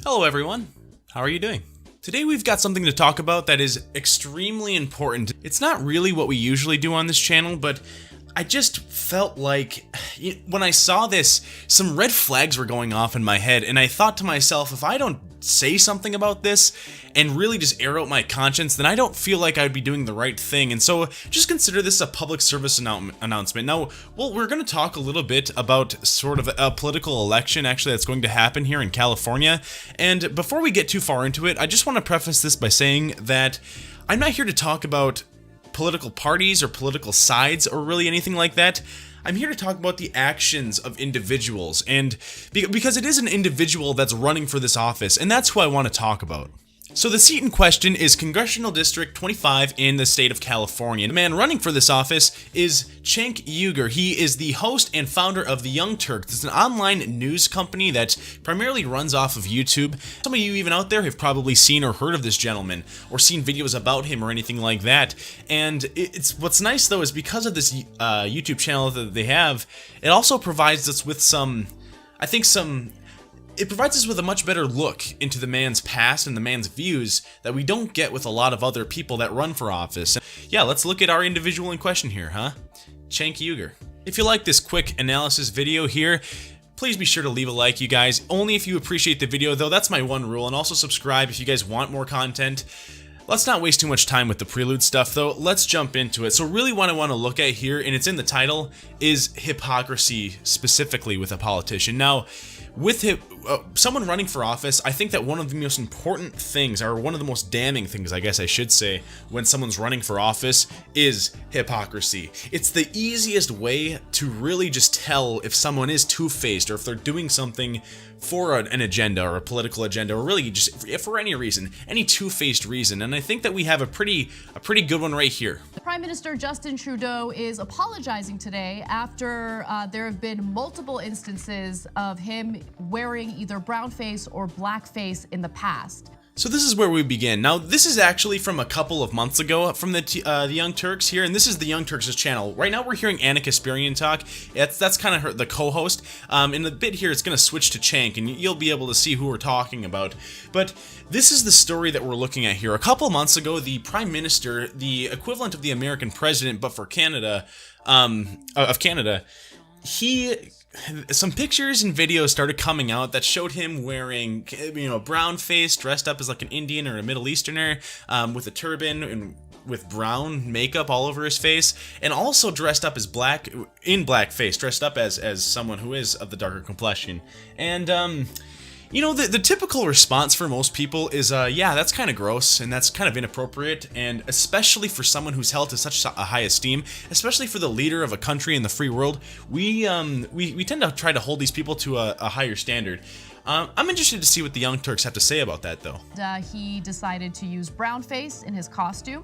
Hello everyone, how are you doing? Today we've got something to talk about that is extremely important. It's not really what we usually do on this channel, but I just felt like when I saw this, some red flags were going off in my head, and I thought to myself, if I don't say something about this and really just air out my conscience, then I don't feel like I'd be doing the right thing. And so just consider this a public service announcement. Now, we're going to talk a little bit about sort of a political election actually that's going to happen here in California. And before we get too far into it, I just want to preface this by saying that I'm not here to talk about political parties or political sides or really anything like that. I'm here to talk about the actions of individuals, and because it is an individual that's running for this office, and that's who I want to talk about. So the seat in question is Congressional District 25 in the state of California. The man running for this office is Cenk Uygur. He is the host and founder of The Young Turks. It's an online news company that primarily runs off of YouTube. Some of you even out there have probably seen or heard of this gentleman or seen videos about him or anything like that. And it's what's nice though is because of this YouTube channel that they have, it also provides us with it provides us with a much better look into the man's past and the man's views that we don't get with a lot of other people that run for office. Yeah, let's look at our individual in question here, huh? Cenk Uygur. If you like this quick analysis video here, please be sure to leave a like, you guys. Only if you appreciate the video, though. That's my one rule. And also subscribe if you guys want more content. Let's not waste too much time with the prelude stuff, though. Let's jump into it. So really what I want to look at here, and it's in the title, is hypocrisy, specifically with a politician. Now, with someone running for office, I think that one of the most important things, or one of the most damning things, I guess I should say, when someone's running for office is hypocrisy. It's the easiest way to really just tell if someone is two-faced or if they're doing something for an agenda or a political agenda, or really just for any reason, any two-faced reason. And I think that we have a pretty good one right here. Prime Minister Justin Trudeau is apologizing today after there have been multiple instances of him wearing either brownface or blackface in the past. So this is where we begin. Now, this is actually from a couple of months ago from the Young Turks here, and this is the Young Turks' channel. Right now, we're hearing Anna Kasparian talk. That's kind of the co-host. In the bit here, it's going to switch to Cenk, and you'll be able to see who we're talking about. But this is the story that we're looking at here. A couple of months ago, the Prime Minister, the equivalent of the American president, but for Canada, some pictures and videos started coming out that showed him wearing, brown face, dressed up as like an Indian or a Middle Easterner, with a turban and with brown makeup all over his face, and also dressed up as blackface, dressed up as someone who is of the darker complexion. And the typical response for most people is, yeah, that's kind of gross and that's kind of inappropriate, and especially for someone who's held to such a high esteem, especially for the leader of a country in the free world, we tend to try to hold these people to a higher standard. I'm interested to see what the Young Turks have to say about that, though. He decided to use brownface in his costume,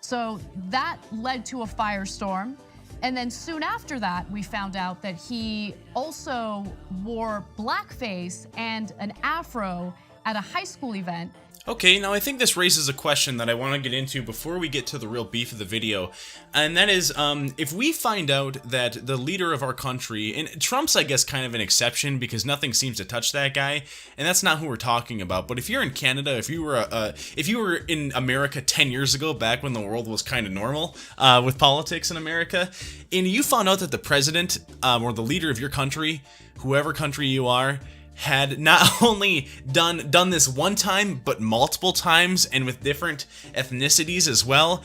so that led to a firestorm. And then soon after that, we found out that he also wore blackface and an afro at a high school event. Okay, now I think this raises a question that I want to get into before we get to the real beef of the video, and that is, if we find out that the leader of our country, and Trump's, I guess, kind of an exception because nothing seems to touch that guy, and that's not who we're talking about, but if you're in Canada, if you were in America 10 years ago, back when the world was kind of normal with politics in America, and you found out that the president or the leader of your country, whoever country you are, had not only done this one time, but multiple times, and with different ethnicities as well,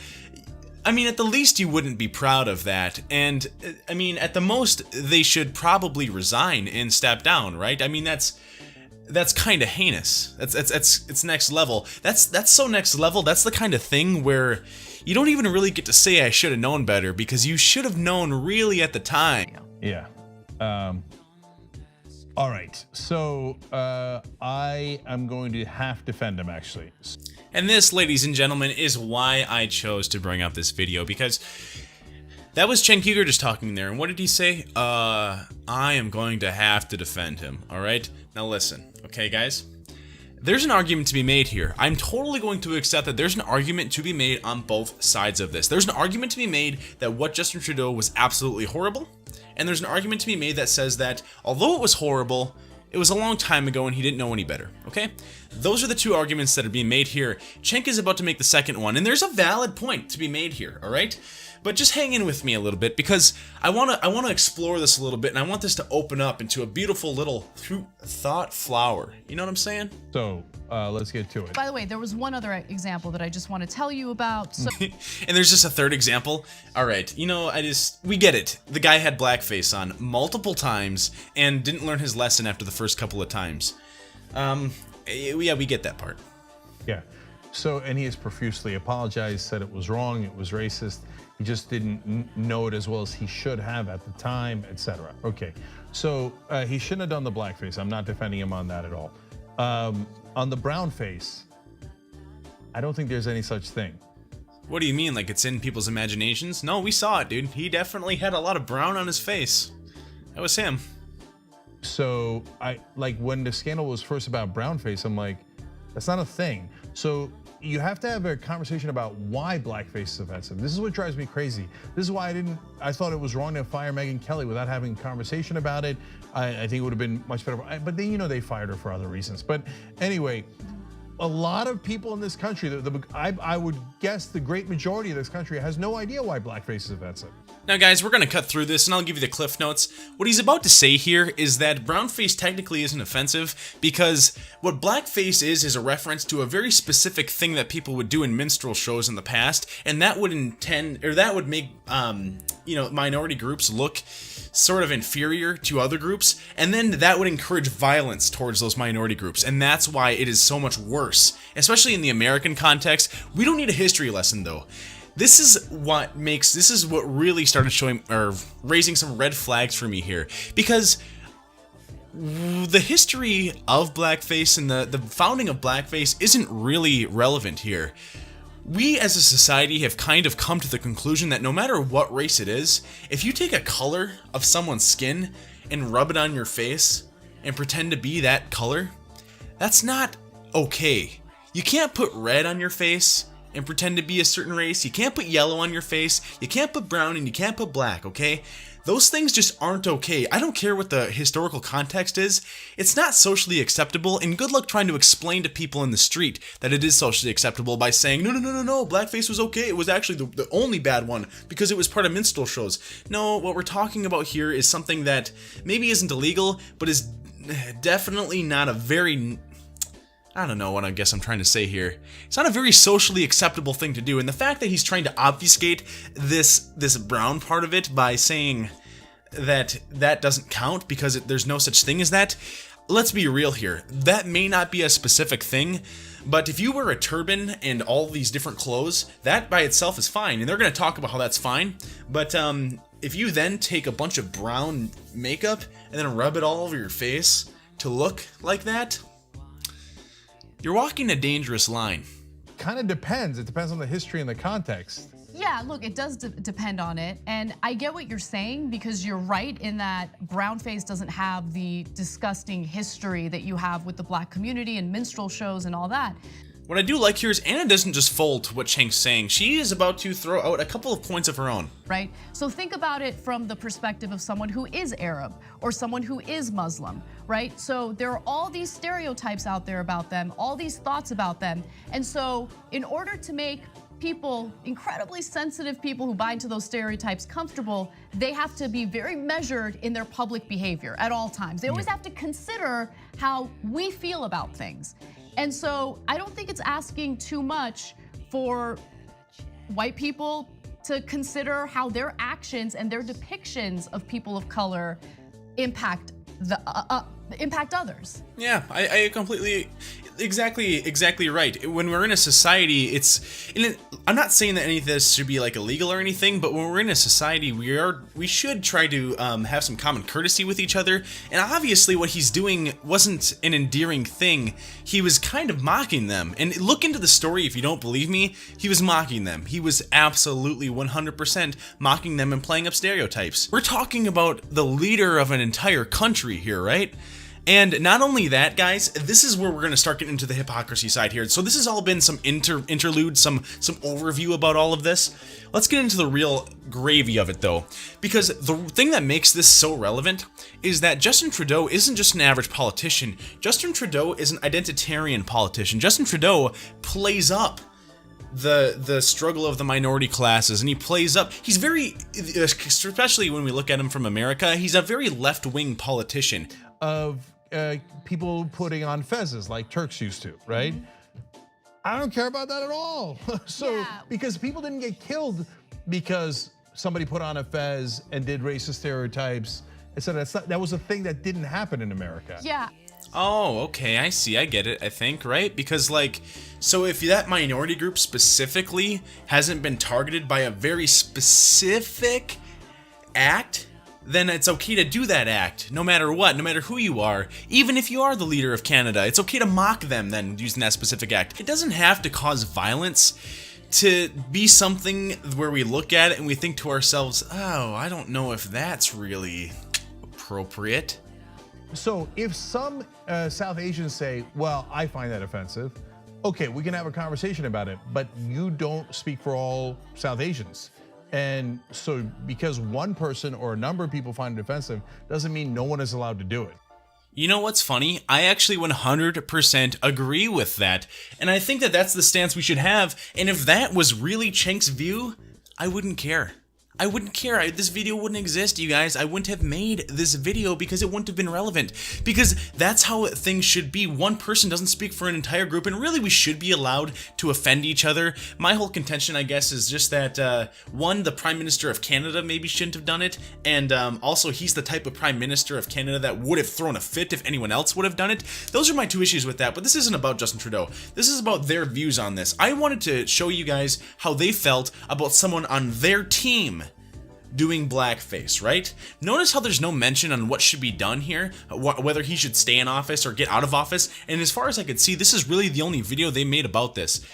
I mean, at the least you wouldn't be proud of that. And I mean, at the most, they should probably resign and step down, right? I mean, that's kind of heinous. It's next level. That's so next level. That's the kind of thing where you don't even really get to say I should have known better, because you should have known really at the time. Yeah. All right, so I am going to half defend him, actually. And this, ladies and gentlemen, is why I chose to bring up this video, because that was Cenk Uygur just talking there, and what did he say? I am going to have to defend him, all right? Now listen, okay, guys? There's an argument to be made here. I'm totally going to accept that there's an argument to be made on both sides of this. There's an argument to be made that what Justin Trudeau was absolutely horrible, and there's an argument to be made that says that although it was horrible, It was a long time ago and he didn't know any better, okay? Those are the two arguments that are being made here. Cenk is about to make the second one, and there's a valid point to be made here, all right? But just hang in with me a little bit, because I want to explore this a little bit, and I want this to open up into a beautiful little thought flower. You know what I'm saying? So let's get to it. By the way, there was one other example that I just want to tell you about. So And there's just a third example. All right, you know, we get it. The guy had blackface on multiple times and didn't learn his lesson after the first couple of times. Yeah, we get that part. Yeah. So, and he has profusely apologized, said it was wrong, it was racist. He just didn't know it as well as he should have at the time, etc. Okay, so he shouldn't have done the blackface. I'm not defending him on that at all. On the brown face, I don't think there's any such thing. What do you mean, like it's in people's imaginations? No, we saw it, dude. He definitely had a lot of brown on his face. That was him. So I like when the scandal was first about brown face, I'm like, that's not a thing. So you have to have a conversation about why blackface is offensive. This is what drives me crazy. This is why I thought it was wrong to fire Megyn Kelly without having a conversation about it. I think it would have been much better. But then, you know, they fired her for other reasons. But anyway, a lot of people in this country, I would guess the great majority of this country has no idea why blackface is offensive. Now guys, we're gonna cut through this and I'll give you the cliff notes. What he's about to say here is that brownface technically isn't offensive because what blackface is a reference to a very specific thing that people would do in minstrel shows in the past, and that would make you know, minority groups look sort of inferior to other groups, and then that would encourage violence towards those minority groups, and that's why it is so much worse, especially in the American context. We don't need a history lesson though. This is what really started showing or raising some red flags for me here, because the history of blackface and the founding of blackface isn't really relevant here. We as a society have kind of come to the conclusion that no matter what race it is, if you take a color of someone's skin and rub it on your face and pretend to be that color, that's not okay. You can't put red on your face and pretend to be a certain race. You can't put yellow on your face. You can't put brown and you can't put black, okay? Those things just aren't okay. I don't care what the historical context is. It's not socially acceptable, and good luck trying to explain to people in the street that it is socially acceptable by saying, no, blackface was okay. It was actually the only bad one because it was part of minstrel shows. No, what we're talking about here is something that maybe isn't illegal, but is definitely not a very... I don't know what I guess I'm trying to say here. It's not a very socially acceptable thing to do, and the fact that he's trying to obfuscate this brown part of it by saying that doesn't count because there's no such thing as that, let's be real here. That may not be a specific thing, but if you wear a turban and all these different clothes, that by itself is fine, and they're going to talk about how that's fine, but if you then take a bunch of brown makeup and then rub it all over your face to look like that, you're walking a dangerous line. Kind of depends. It depends on the history and the context. Yeah, look, it does depend on it. And I get what you're saying because you're right in that brownface doesn't have the disgusting history that you have with the black community and minstrel shows and all that. What I do like here is Anna doesn't just fold to what Cenk's saying. She is about to throw out a couple of points of her own. Right? So think about it from the perspective of someone who is Arab or someone who is Muslim, right? So there are all these stereotypes out there about them, all these thoughts about them. And so in order to make people, incredibly sensitive people who buy into those stereotypes comfortable, they have to be very measured in their public behavior at all times. They always have to consider how we feel about things. And so I don't think it's asking too much for white people to consider how their actions and their depictions of people of color impact others. Yeah, I completely, exactly right. When we're in a society, I'm not saying that any of this should be like illegal or anything, but when we're in a society, we should try to have some common courtesy with each other. And obviously, what he's doing wasn't an endearing thing. He was kind of mocking them. And look into the story if you don't believe me. He was mocking them. He was absolutely 100% mocking them and playing up stereotypes. We're talking about the leader of an entire country here, right? And not only that, guys, this is where we're going to start getting into the hypocrisy side here. So this has all been some interlude, some overview about all of this. Let's get into the real gravy of it, though, because the thing that makes this so relevant is that Justin Trudeau isn't just an average politician. Justin Trudeau is an identitarian politician. Justin Trudeau plays up the struggle of the minority classes, and he plays up, he's very, especially when we look at him from America, he's a very left-wing politician. Of people putting on fezzes like Turks used to, right? I don't care about that at all. So, because people didn't get killed because somebody put on a fez and did racist stereotypes. And so that was a thing that didn't happen in America. Yeah. Oh, okay, I see, I get it, I think, right? Because, like, so if that minority group specifically hasn't been targeted by a very specific act, then it's okay to do that act, no matter what, no matter who you are. Even if you are the leader of Canada, it's okay to mock them then using that specific act. It doesn't have to cause violence to be something where we look at it and we think to ourselves, oh, I don't know if that's really appropriate. So if some South Asians say, well, I find that offensive, okay, we can have a conversation about it, but you don't speak for all South Asians. And so because one person or a number of people find it offensive doesn't mean no one is allowed to do it. You know what's funny? I actually 100% agree with that. And I think that that's the stance we should have. And if that was really Cenk's view, I wouldn't care. I wouldn't care. This video wouldn't exist, you guys. I wouldn't have made this video because it wouldn't have been relevant. Because that's how things should be. One person doesn't speak for an entire group, and really we should be allowed to offend each other. My whole contention, I guess, is just that, one, the Prime Minister of Canada maybe shouldn't have done it, and also he's the type of Prime Minister of Canada that would have thrown a fit if anyone else would have done it. Those are my two issues with that, but this isn't about Justin Trudeau. This is about their views on this. I wanted to show you guys how they felt about someone on their team doing blackface, right? Notice how there's no mention on what should be done here, whether he should stay in office or get out of office, and as far as I could see, this is really the only video they made about this.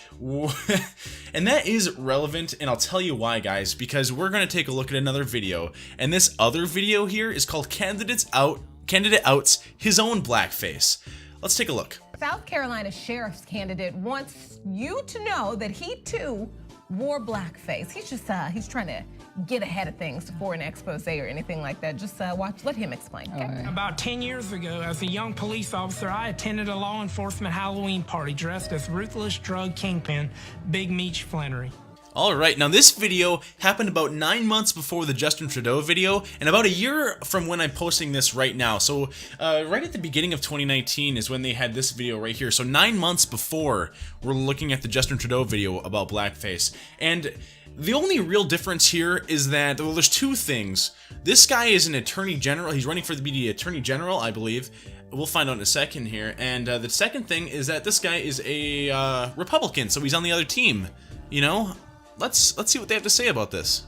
And that is relevant, and I'll tell you why, guys, because we're going to take a look at another video, and this other video here is called Candidate Outs His Own Blackface. Let's take a look. South Carolina sheriff's candidate wants you to know that he too wore blackface. He's trying to get ahead of things for an expose or anything like that. Just let him explain. Okay? About 10 years ago, as a young police officer, I attended a law enforcement Halloween party dressed as ruthless drug kingpin Big Meech Flannery. Alright, now this video happened about 9 months before the Justin Trudeau video, and about a year from when I'm posting this right now. So, right at the beginning of 2019 is when they had this video right here. So 9 months before, we're looking at the Justin Trudeau video about blackface. And the only real difference here is that, well, there's two things. This guy is an attorney general. He's running for the attorney general, I believe. We'll find out in a second here. And the second thing is that this guy is a Republican, so he's on the other team. You know? Let's see what they have to say about this.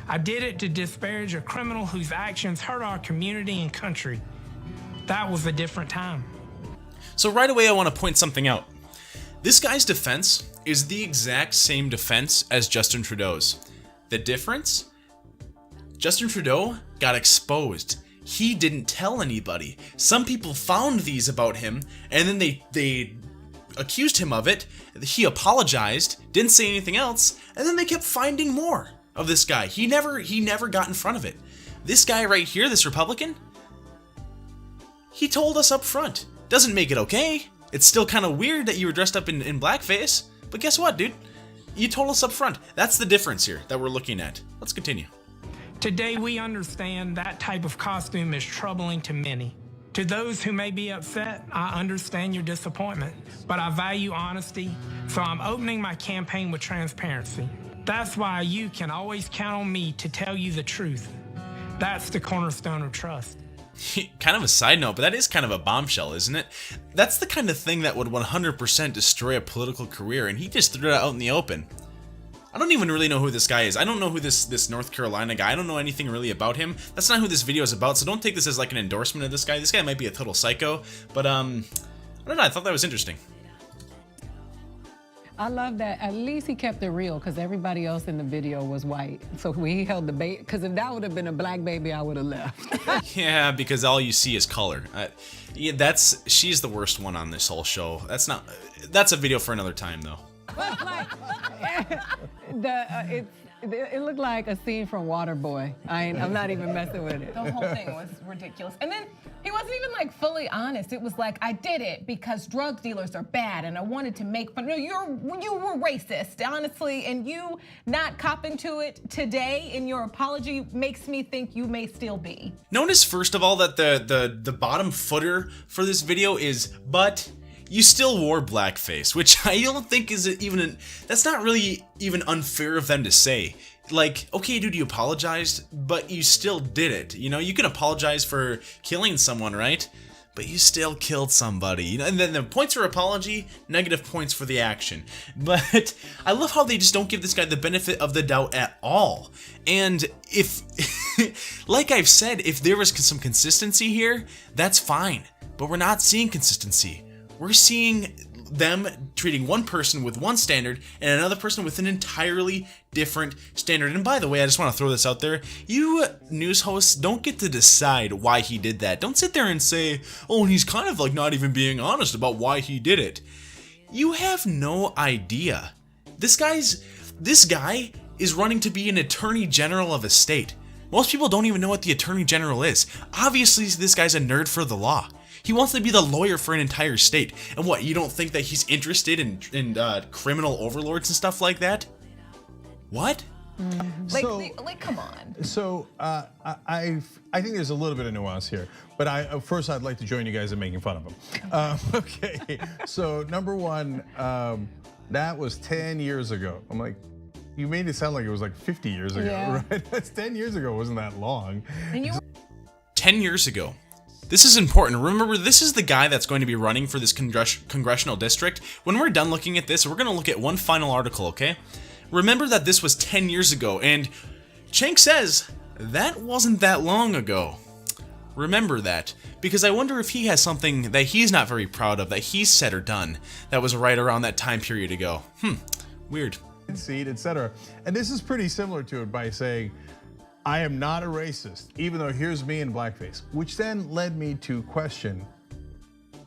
I did it to disparage a criminal whose actions hurt our community and country. That was a different time. So right away I want to point something out. This guy's defense is the exact same defense as Justin Trudeau's. The difference? Justin Trudeau got exposed. He didn't tell anybody. Some people found these about him, and then they accused him of it. He apologized, didn't say anything else, and then they kept finding more of this guy. He never got in front of it. This guy right here, this Republican, he told us up front. Doesn't make it okay. It's still kind of weird that you were dressed up in blackface, but guess what, dude? You told us up front. That's the difference here that we're looking at. Let's continue. Today we understand that type of costume is troubling to many. To those who may be upset, I understand your disappointment, but I value honesty, so I'm opening my campaign with transparency. That's why you can always count on me to tell you the truth. That's the cornerstone of trust. Kind of a side note, but that is kind of a bombshell, isn't it? That's the kind of thing that would 100% destroy a political career, and he just threw it out in the open. I don't even really know who this guy is. I don't know who this North Carolina guy, I don't know anything really about him. That's not who this video is about, so don't take this as like an endorsement of this guy. This guy might be a total psycho, but I don't know, I thought that was interesting. I love that. At least he kept it real because everybody else in the video was white. So when he held the baby, because if that would have been a black baby, I would have left. Yeah, because all you see is color. Yeah, she's the worst one on this whole show. That's a video for another time, though. But like, it looked like a scene from Waterboy. I'm not even messing with it. The whole thing was ridiculous. And then he wasn't even like fully honest. It was like, I did it because drug dealers are bad and I wanted to make fun. No, you were racist, honestly, and you not copping to it today in your apology makes me think you may still be. Notice first of all that the bottom footer for this video is, but you still wore blackface, which I don't think is that's not really even unfair of them to say. Like, okay, dude, you apologized, but you still did it. You know, you can apologize for killing someone, right? But you still killed somebody. You know, and then the points for apology, negative points for the action. But I love how they just don't give this guy the benefit of the doubt at all. And if, like I've said, if there was some consistency here, that's fine. But we're not seeing consistency. We're seeing them treating one person with one standard and another person with an entirely different standard. And by the way, I just want to throw this out there. You news hosts don't get to decide why he did that. Don't sit there and say, oh, and he's kind of like not even being honest about why he did it. You have no idea. This guy is running to be an attorney general of a state. Most people don't even know what the attorney general is. Obviously, this guy's a nerd for the law. He wants to be the lawyer for an entire state. And what, you don't think that he's interested in criminal overlords and stuff like that? What? Like, come on. So I think there's a little bit of nuance here, but first I'd like to join you guys in making fun of him. Okay, so number one, that was 10 years ago. I'm like, you made it sound like it was like 50 years ago, Yeah. right? That's 10 years ago. It wasn't that long. And you 10 years ago. This is important. Remember, this is the guy that's going to be running for this congressional district. When we're done looking at this, we're going to look at one final article, okay? Remember that this was 10 years ago, and Cenk says that wasn't that long ago. Remember that, because I wonder if he has something that he's not very proud of that he's said or done that was right around that time period ago. Weird. Seed, etc. And this is pretty similar to it by saying, I am not a racist, even though here's me in blackface, which then led me to question,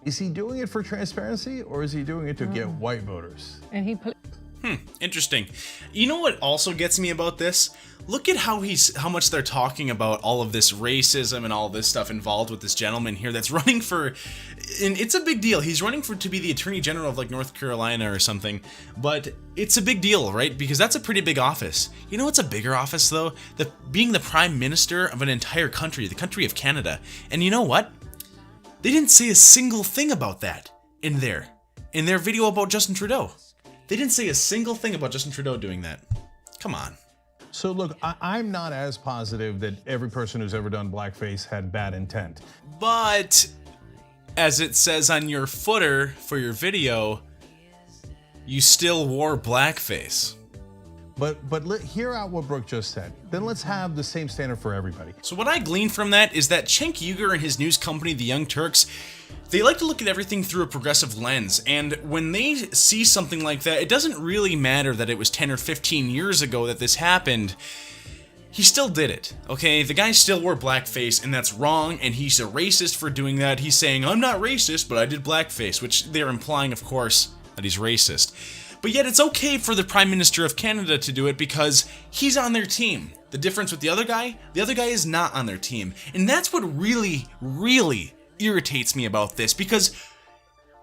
is he doing it for transparency or is he doing it to get white voters? And he Interesting. You know what also gets me about this? Look at how much they're talking about all of this racism and all this stuff involved with this gentleman here that's running for, and it's a big deal. He's running to be the Attorney General of like North Carolina or something, but it's a big deal, right? Because that's a pretty big office. You know what's a bigger office though? Being the Prime Minister of an entire country, the country of Canada. And you know what? They didn't say a single thing about that in their video about Justin Trudeau. They didn't say a single thing about Justin Trudeau doing that. Come on. So look, I'm not as positive that every person who's ever done blackface had bad intent. But as it says on your footer for your video, you still wore blackface. But hear out what Brooke just said. Then let's have the same standard for everybody. So what I gleaned from that is that Cenk Uygur and his news company, the Young Turks, they like to look at everything through a progressive lens, and when they see something like that, it doesn't really matter that it was 10 or 15 years ago that this happened. He still did it, okay? The guy still wore blackface, and that's wrong, and he's a racist for doing that. He's saying, I'm not racist, but I did blackface, which they're implying, of course, that he's racist. But yet it's okay for the Prime Minister of Canada to do it because he's on their team. The difference with the other guy is not on their team. And that's what really, really irritates me about this, because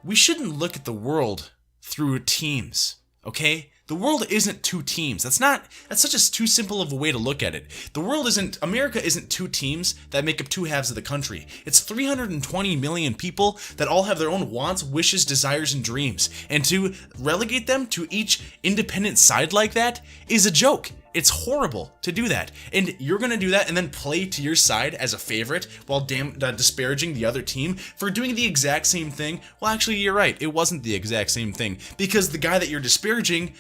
we shouldn't look at the world through teams, okay? The world isn't two teams. That's such a too simple of a way to look at it. America isn't two teams that make up two halves of the country. It's 320 million people that all have their own wants, wishes, desires, and dreams. And to relegate them to each independent side like that is a joke. It's horrible to do that. And you're going to do that and then play to your side as a favorite while disparaging the other team for doing the exact same thing. Well, actually, you're right. It wasn't the exact same thing because the guy that you're disparaging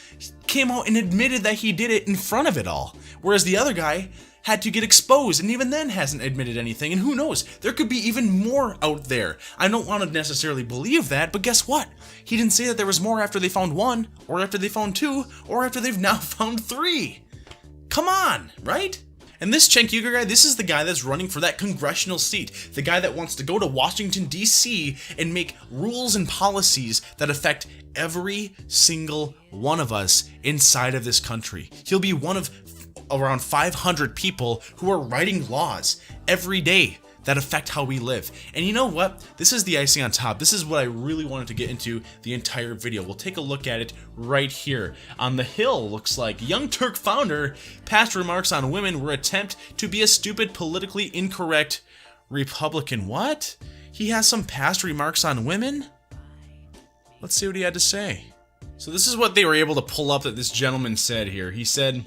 came out and admitted that he did it in front of it all. Whereas the other guy had to get exposed, and even then hasn't admitted anything, and who knows, there could be even more out there. I don't want to necessarily believe that, but guess what? He didn't say that there was more after they found 1, or after they found 2, or after they've now found 3. Come on, right? And this Cenk Uygur guy, this is the guy that's running for that congressional seat. The guy that wants to go to Washington, D.C. and make rules and policies that affect every single one of us inside of this country. He'll be one of around 500 people who are writing laws every day that affect how we live. And you know what? This is the icing on top. This is what I really wanted to get into the entire video. We'll take a look at it right here. On the Hill, looks like Young Turk founder, past remarks on women were attempt to be a stupid, politically incorrect Republican. What? He has some past remarks on women? Let's see what he had to say. So this is what they were able to pull up that this gentleman said here. He said,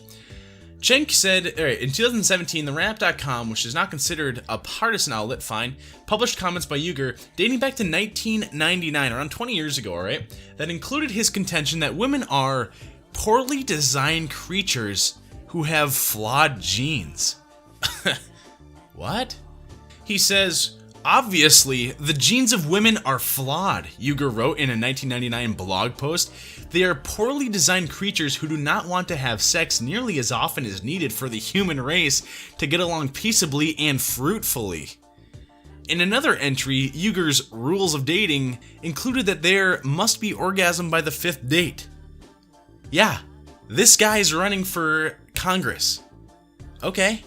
Cenk said, in 2017, the Rap.com, which is not considered a partisan outlet, fine, published comments by Uygur dating back to 1999, around 20 years ago, alright, that included his contention that women are poorly designed creatures who have flawed genes. What? He says, obviously, the genes of women are flawed, Uygur wrote in a 1999 blog post. They are poorly designed creatures who do not want to have sex nearly as often as needed for the human race to get along peaceably and fruitfully. In another entry, Uygur's rules of dating included that there must be orgasm by the 5th date. Yeah, this guy's running for Congress. Okay.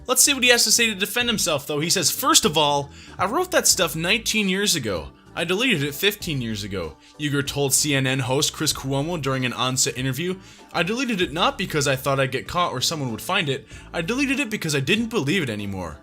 Let's see what he has to say to defend himself, though. He says, first of all, I wrote that stuff 19 years ago. I deleted it 15 years ago, Uygur told CNN host Chris Cuomo during an on-set interview. I deleted it not because I thought I'd get caught or someone would find it. I deleted it because I didn't believe it anymore.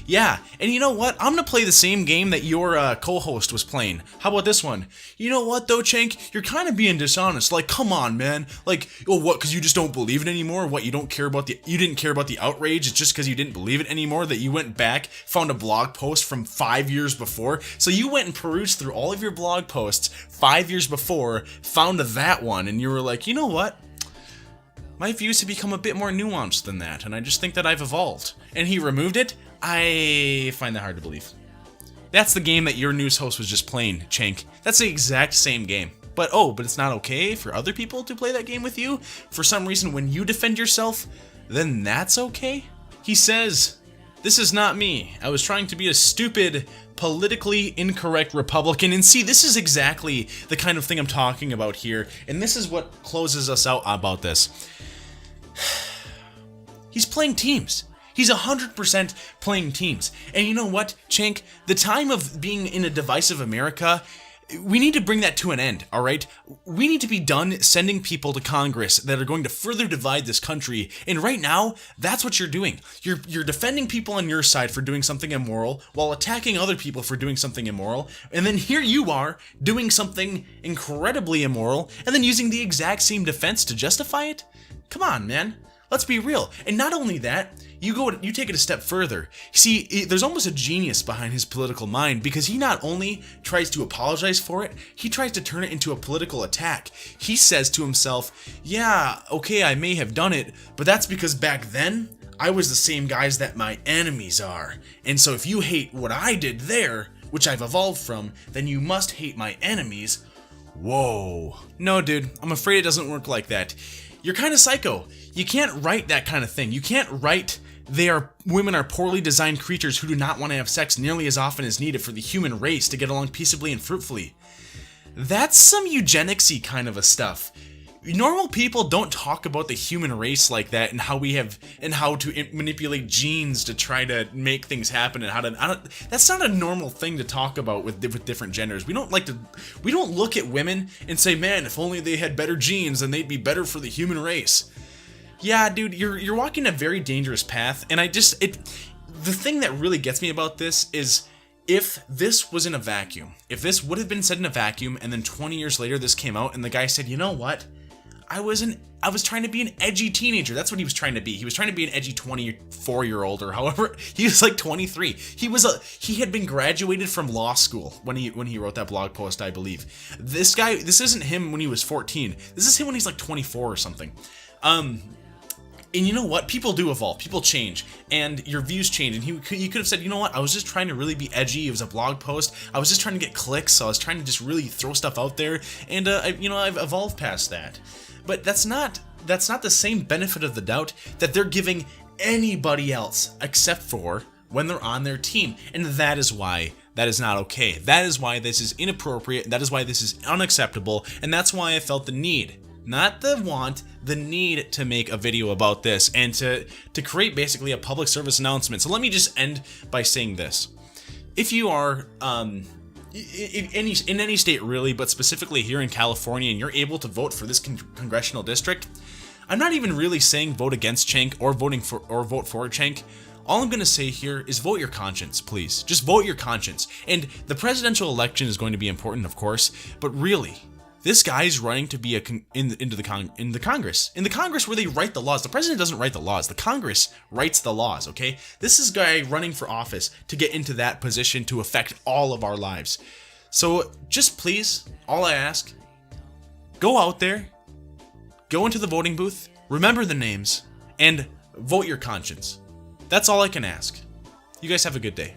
Yeah, and you know what? I'm gonna play the same game that your co-host was playing. How about this one? You know what though, Cenk? You're kind of being dishonest. Like, come on, man. Like, oh, what? Because you just don't believe it anymore? What? You didn't care about the outrage? It's just because you didn't believe it anymore that you went back, found a blog post from 5 years before. So you went and perused through all of your blog posts 5 years before, found that one, and you were like, you know what? My views have become a bit more nuanced than that, and I just think that I've evolved. And he removed it? I find that hard to believe. That's the game that your news host was just playing, Cenk. That's the exact same game. But it's not okay for other people to play that game with you? For some reason, when you defend yourself, then that's okay? He says, this is not me. I was trying to be a stupid, politically incorrect Republican. And see, this is exactly the kind of thing I'm talking about here. And this is what closes us out about this. He's playing teams. He's 100% playing teams. And you know what, Cenk? The time of being in a divisive America, we need to bring that to an end, all right? We need to be done sending people to Congress that are going to further divide this country. And right now, that's what you're doing. You're defending people on your side for doing something immoral while attacking other people for doing something immoral. And then here you are doing something incredibly immoral and then using the exact same defense to justify it? Come on, man. Let's be real. And not only that, you take it a step further. See, there's almost a genius behind his political mind because he not only tries to apologize for it, he tries to turn it into a political attack. He says to himself, yeah, okay, I may have done it, but that's because back then, I was the same guys that my enemies are. And so if you hate what I did there, which I've evolved from, then you must hate my enemies. Whoa. No, dude, I'm afraid it doesn't work like that. You're kind of psycho. You can't write that kind of thing. You can't write women are poorly designed creatures who do not want to have sex nearly as often as needed for the human race to get along peaceably and fruitfully. That's some eugenics-y kind of a stuff. Normal people don't talk about the human race like that and how to manipulate genes to try to make things happen and that's not a normal thing to talk about with different genders. We don't look at women and say, man, if only they had better genes, then they'd be better for the human race. Yeah, dude, you're walking a very dangerous path, and the thing that really gets me about this is if this was in a vacuum, if this would have been said in a vacuum, and then 20 years later this came out, and the guy said, you know what? I was trying to be an edgy teenager. That's what he was trying to be. He was trying to be an edgy 24-year-old, or however. He was like 23. He had been graduated from law school when he wrote that blog post, I believe. This guy, this isn't him when he was 14. This is him when he's like 24 or something. And you know what? People do evolve. People change. And your views change. And you could have said, you know what? I was just trying to really be edgy. It was a blog post. I was just trying to get clicks. So I was trying to just really throw stuff out there. And, I've evolved past that. But that's not the same benefit of the doubt that they're giving anybody else except for when they're on their team. And that is why that is not okay. That is why this is inappropriate. That is why this is unacceptable. And that's why I felt the need. Not the want, the need to make a video about this and to create basically a public service announcement. So let me just end by saying this. If you are in any state really, but specifically here in California, and you're able to vote for this congressional district, I'm not even really saying vote against Cenk or vote for Cenk. All I'm going to say here is vote your conscience, please. Just vote your conscience. And the presidential election is going to be important, of course, but really, this guy's running to be in the Congress where they write the laws. The president doesn't write the laws. The Congress writes the laws, okay? This is a guy running for office to get into that position to affect all of our lives. So just please, all I ask, go out there, go into the voting booth, remember the names, and vote your conscience. That's all I can ask. You guys have a good day.